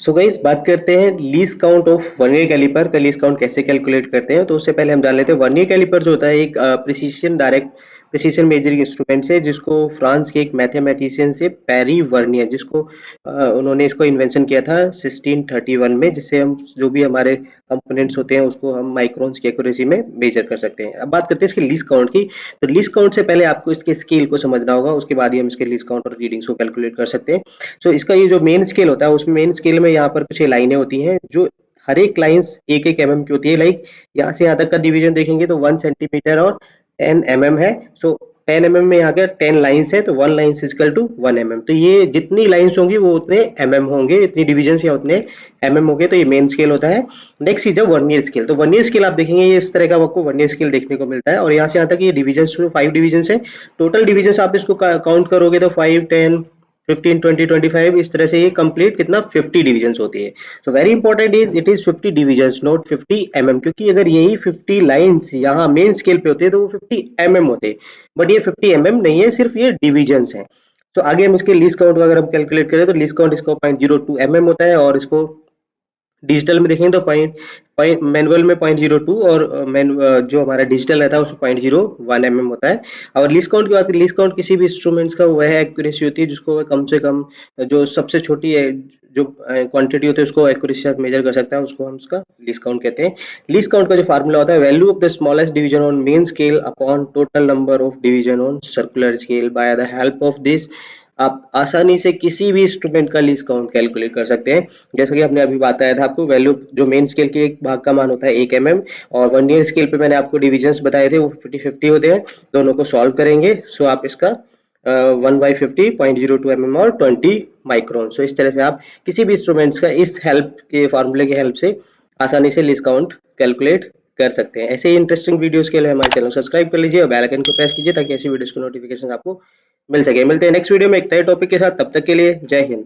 So guys बात करते हैं least count of vernier caliper का लीस्ट काउंट कैसे कैलकुलेट करते हैं। तो उससे पहले हम जान लेते हैं वर्नियर कैलिपर जो होता है एक प्रिसीशन मेजरिंग इंस्ट्रूमेंट है जिसको फ्रांस के एक मैथमेटिशियन से पेरी वर्नियर जिसको उन्होंने इसको इन्वेंशन किया था 1631 में, जिससे हम जो भी हमारे कंपोनेंट्स होते हैं उसको हम माइक्रोन्स की एक्यूरेसी में मेजर कर सकते हैं। अब बात करते हैं इसके लीस्ट काउंट की। तो लीस्ट काउंट से पहले आपको इसके स्केल को समझना होगा, उसके बाद ही हम इसके लीस्ट काउंट और रीडिंग्स को कैलकुलेट कर सकते हैं। सो इसका ये जो मेन स्केल होता है उसमें मेन स्केल में यहाँ पर कुछ लाइनें होती हैं जो हर एक लाइंस एक एक एमएम की होती है। लाइक यहाँ से यहाँ तक का डिवीजन देखेंगे तो 1 सेंटीमीटर और 10 mm है। सो 10 mm में यहाँ के 10 लाइंस है तो 1 लाइन इक्वल टू 1 mm। तो ये जितनी लाइंस होंगी वो उतने एमएम होंगे, इतनी डिवीजन या उतने एमएम होंगे। तो ये मेन स्केल होता है। नेक्स्ट चीज है वर्नियर स्केल। तो वर्नियर स्केल आप देखेंगे ये इस तरह का आपको वर्नियर स्केल देखने को मिलता है और यहाँ से यहाँ तक ये डिवीजन 5 डिवीजन है। टोटल डिवीजन आप इसको काउंट करोगे तो 5, 10, 15, 20, 25 इस तरह से ये कंप्लीट कितना 50 डिवीजन होती है। So very important it is 50 division not 50 mm, क्योंकि अगर यही 50 लाइंस यहाँ मेन स्केल पे होते तो वो 50 mm होते, बट ये 50 mm नहीं है, सिर्फ ये डिवीजन है। तो आगे हम इसके लीस्ट काउंट अगर हम कैलकुलेट करें तो लीस्ट काउंट इसको 0.02 mm होता है और इसको डिजिटल में देखेंगे तो पॉइंट पॉइंट मैनुअल में 0.02 और जो हमारा डिजिटल रहता है उसमें 0.01 mm होता है। और लीस्ट काउंट की बात करें, लीस्ट काउंट किसी भी इंस्ट्रूमेंट्स का वह एक्यूरेसी होती है जिसको कम से कम जो सबसे छोटी है जो क्वांटिटी होती है उसको एक्यूरेसी से मेजर कर सकता है, उसको हम उसका लीस्ट काउंट कहते हैं। लीस्ट काउंट का जो फार्मूला होता है value of the smallest division on main scale upon total number of division on circular scale. By the help of this आप आसानी से किसी भी इंस्ट्रूमेंट का लीस्ट काउंट कैलकुलेट कर सकते हैं। जैसा कि हमने अभी बताया था आपको, वैल्यू जो मेन स्केल के एक भाग का मान होता है 1 mm और वर्नियर स्केल पे मैंने आपको डिविजन्स बताए थे वो 50-50 होते हैं। दोनों को सॉल्व करेंगे सो आप इसका 1/50 0.02 mm और 20 माइक्रोन। सो इस तरह से आप किसी भी इंस्ट्रूमेंट्स का इस हेल्प के फार्मूले की हेल्प से आसानी से लीस्ट काउंट कैलकुलेट कर सकते हैं। ऐसे ही इंटरेस्टिंग वीडियोस के लिए हमारे चैनल को सब्सक्राइब कर लीजिए और बेल आइकन को प्रेस कीजिए ताकि ऐसी वीडियोस की नोटिफिकेशन आपको मिल सके। मिलते हैं नेक्स्ट वीडियो में एक नए टॉपिक के साथ, तब तक के लिए जय हिंद।